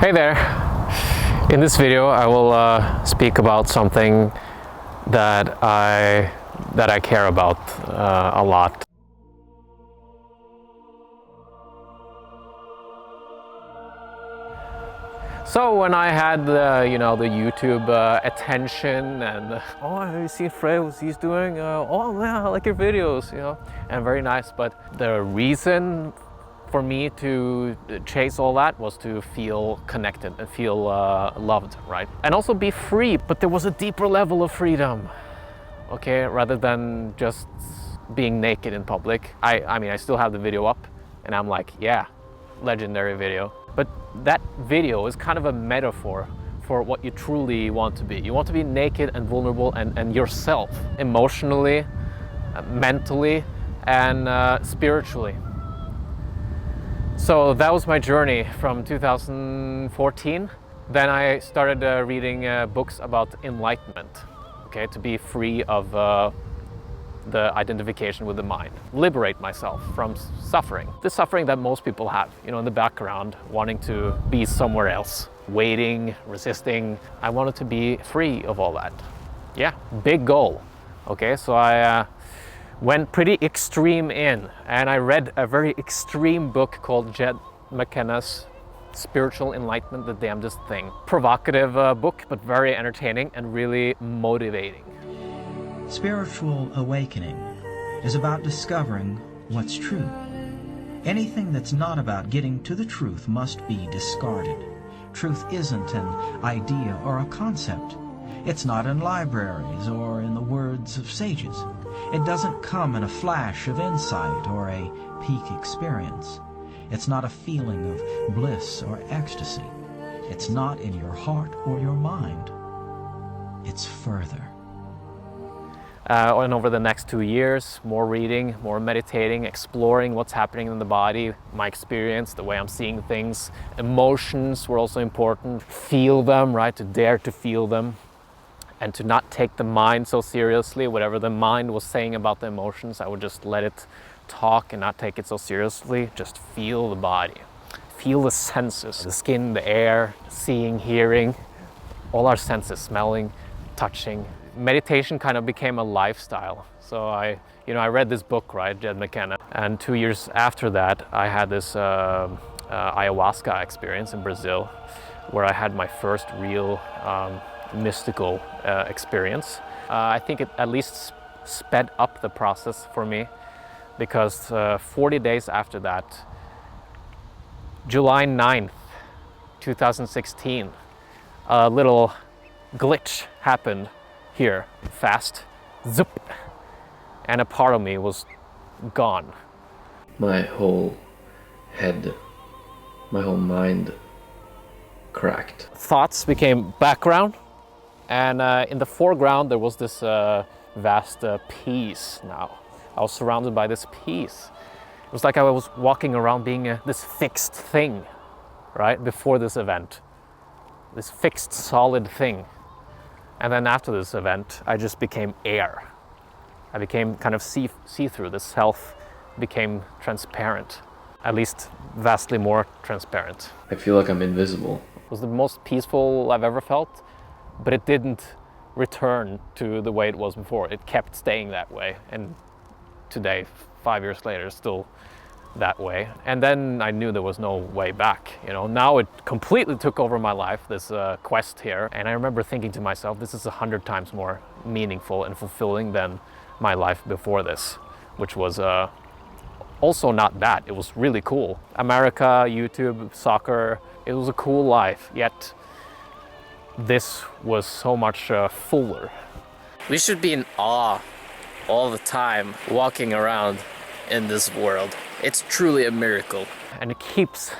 Hey there! In this video I will speak about something that I care about a lot. So when I had the YouTube attention and oh, have you seen Fred, what he's doing? Oh yeah, I like your videos, and very nice. But the reason for me to chase all that was to feel connected and feel loved, right? And also be free, but there was a deeper level of freedom, okay? Rather than just being naked in public. I mean, I still have the video up and I'm like, yeah, legendary video. But that video is kind of a metaphor for what you truly want to be. You want to be naked and vulnerable and yourself, emotionally, mentally, and spiritually. So that was my journey from 2014. Then I started reading books about enlightenment, okay, to be free of the identification with the mind, liberate myself from suffering. The suffering that most people have, in the background, wanting to be somewhere else, waiting, resisting. I wanted to be free of all that. Yeah, big goal. Okay, so I went pretty extreme in, and I read a very extreme book called Jed McKenna's Spiritual Enlightenment, The Damnedest Thing. Provocative book, but very entertaining and really motivating. Spiritual awakening is about discovering what's true. Anything that's not about getting to the truth must be discarded. Truth isn't an idea or a concept. It's not in libraries or in the words of sages. It doesn't come in a flash of insight or a peak experience. It's not a feeling of bliss or ecstasy. It's not in your heart or your mind. It's further. And over the next 2 years, more reading, more meditating, exploring what's happening in the body, my experience, the way I'm seeing things. Emotions were also important. Feel them, right? To dare to feel them. And to not take the mind so seriously. Whatever the mind was saying about the emotions, I would just let it talk and not take it so seriously. Just feel the body. Feel the senses. The skin, the air, seeing, hearing. All our senses, smelling, touching. Meditation kind of became a lifestyle. So I read this book, right, Jed McKenna. And 2 years after that, I had this ayahuasca experience in Brazil, where I had my first real mystical experience. I think it at least sped up the process for me, because 40 days after that, July 9th, 2016, a little glitch happened here, fast, zip, and a part of me was gone. My whole head, my whole mind cracked. Thoughts became background, and in the foreground there was this vast peace now. I was surrounded by this peace. It was like I was walking around being this fixed thing, right, before this event. This fixed, solid thing. And then after this event, I just became air. I became kind of see-through. The self became transparent, at least vastly more transparent. I feel like I'm invisible. It was the most peaceful I've ever felt, but it didn't return to the way it was before. It kept staying that way. And today, 5 years later, still that way. And then I knew there was no way back. Now it completely took over my life, this quest here. And I remember thinking to myself, this is 100 times more meaningful and fulfilling than my life before this, which was also not bad. It was really cool. America, YouTube, soccer, it was a cool life, yet this was so much fuller. We should be in awe all the time, walking around in this world. It's truly a miracle. And it keeps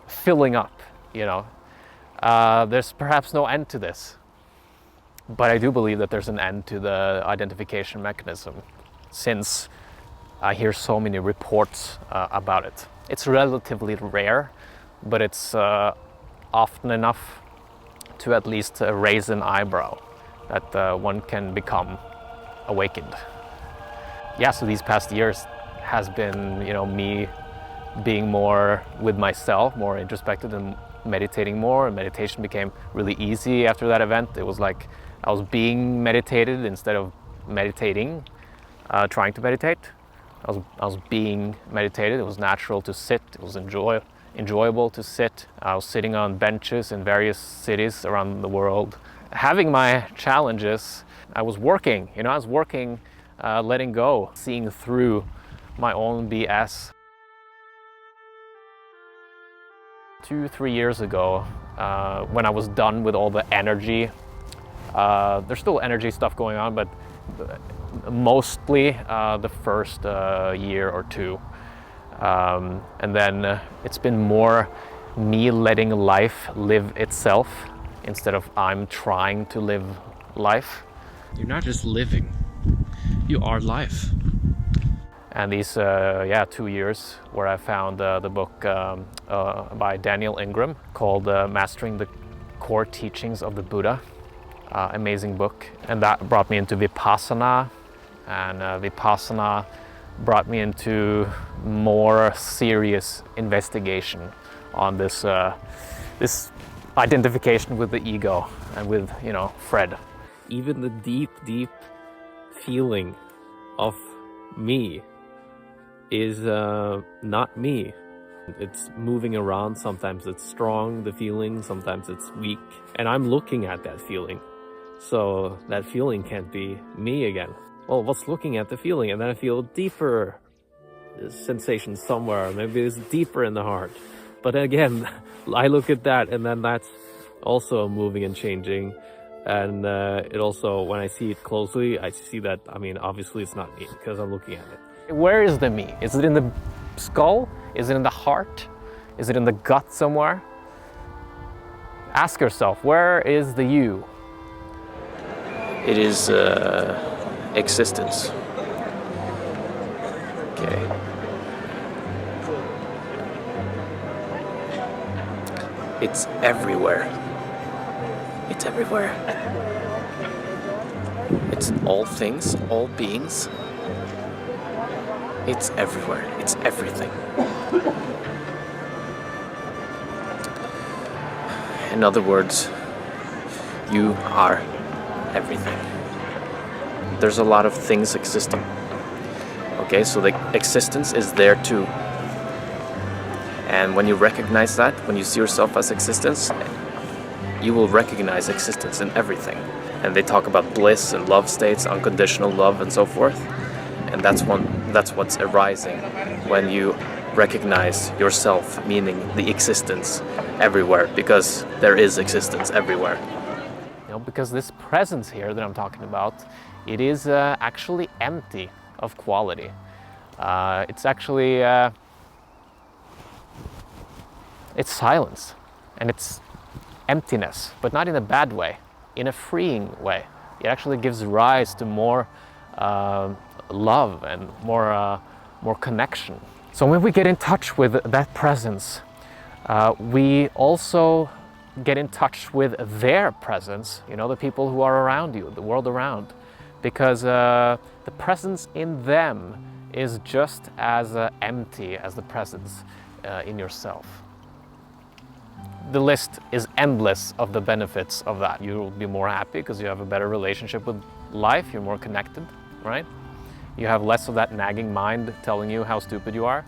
filling up, There's perhaps no end to this. But I do believe that there's an end to the identification mechanism, since I hear so many reports about it. It's relatively rare, but it's often enough to at least raise an eyebrow that one can become awakened. Yeah, so these past years has been, me being more with myself, more introspective and meditating more, and meditation became really easy after that event. It was like I was being meditated instead of meditating, trying to meditate. I was being meditated. It was natural to sit. It was enjoyable to sit. I was sitting on benches in various cities around the world, having my challenges. I was working, letting go, seeing through my own BS. 2-3 years ago, when I was done with all the energy, there's still energy stuff going on, but mostly the first year or two. And then it's been more me letting life live itself instead of I'm trying to live life. You're not just living, you are life. And these 2 years where I found the book by Daniel Ingram called Mastering the Core Teachings of the Buddha. Amazing book. And that brought me into VIPASSANA, and VIPASSANA brought me into more serious investigation on this this identification with the ego and with, Fred. Even the deep feeling of me is not me. It's moving around. Sometimes it's strong, the feeling, sometimes it's weak. And I'm looking at that feeling. So that feeling can't be me again. Well, what's looking at the feeling? And then I feel deeper sensation somewhere. Maybe it's deeper in the heart. But again, I look at that, and then that's also moving and changing. And it also, when I see it closely, I see that, obviously it's not me because I'm looking at it. Where is the me? Is it in the skull? Is it in the heart? Is it in the gut somewhere? Ask yourself, where is the you? It is existence. Okay. It's everywhere. It's everywhere. It's in all things, all beings. It's everywhere. It's everything. In other words, you are everything. There's a lot of things existing. Okay, so the existence is there too. And when you recognize that, when you see yourself as existence, you will recognize existence in everything. And they talk about bliss and love states, unconditional love and so forth. And that's what's arising when you recognize yourself, meaning the existence everywhere, because there is existence everywhere. Because this presence here that I'm talking about, it is actually empty of quality. It's actually it's silence, and it's emptiness, but not in a bad way, in a freeing way. It actually gives rise to more love and more connection. So when we get in touch with that presence, we also get in touch with their presence, the people who are around you, the world around, because the presence in them is just as empty as the presence in yourself. The list is endless of the benefits of that. You'll be more happy because you have a better relationship with life, you're more connected, right? You have less of that nagging mind telling you how stupid you are.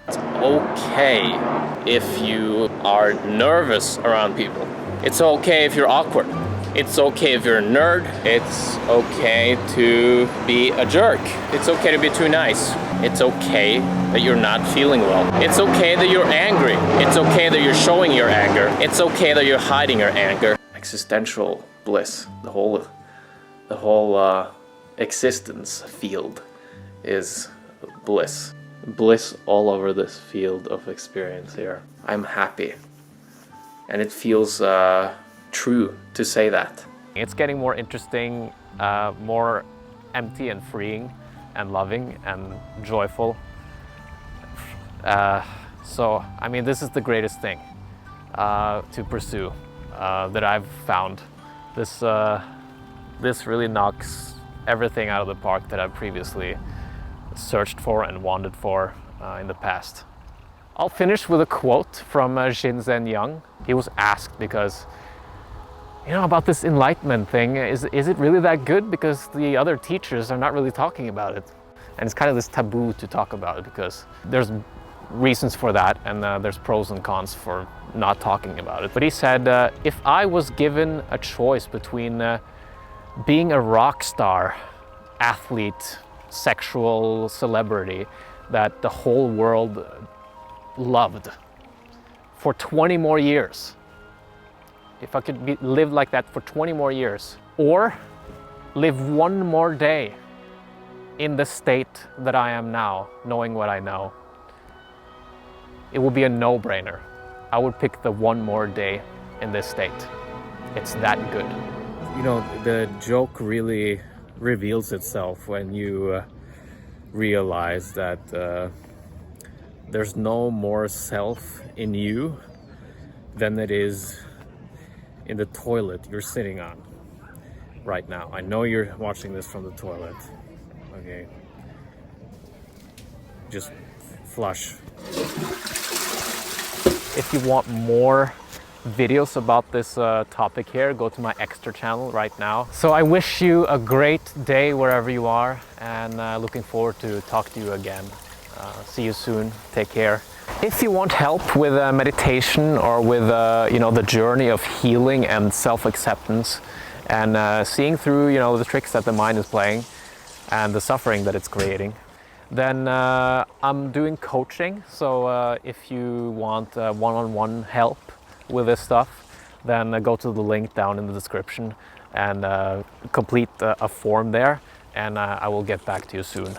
It's okay if you are nervous around people. It's okay if you're awkward. It's okay if you're a nerd. It's okay to be a jerk. It's okay to be too nice. It's okay that you're not feeling well. It's okay that you're angry. It's okay that you're showing your anger. It's okay that you're hiding your anger. Existential bliss, the whole existence field is bliss. Bliss all over this field of experience here. I'm happy. And it feels true to say that. It's getting more interesting, more empty and freeing and loving and joyful. So, this is the greatest thing to pursue that I've found. This really knocks everything out of the park that I've previously searched for and wanted for in the past. I'll finish with a quote from Shinzen Young. He was asked because, you know, about this enlightenment thing, is it really that good? Because the other teachers are not really talking about it. And it's kind of this taboo to talk about it because there's reasons for that, and there's pros and cons for not talking about it. But he said, if I was given a choice between being a rock star, athlete, sexual celebrity that the whole world loved for 20 more years, if I could live like that for 20 more years, or live one more day in the state that I am now, knowing what I know, it would be a no-brainer. I would pick the one more day in this state. It's that good. You know, the joke really reveals itself when you realize that there's no more self in you than it is in the toilet you're sitting on right now. I know you're watching this from the toilet. Okay. Just flush. If you want more videos about this topic here, go to my extra channel right now. So I wish you a great day wherever you are, and looking forward to talk to you again. See you soon. Take care. If you want help with meditation or with you know, the journey of healing and self-acceptance and seeing through, you know, the tricks that the mind is playing and the suffering that it's creating, then I'm doing coaching. So if you want one-on-one help with this stuff, then go to the link down in the description and complete a form there, and I will get back to you soon.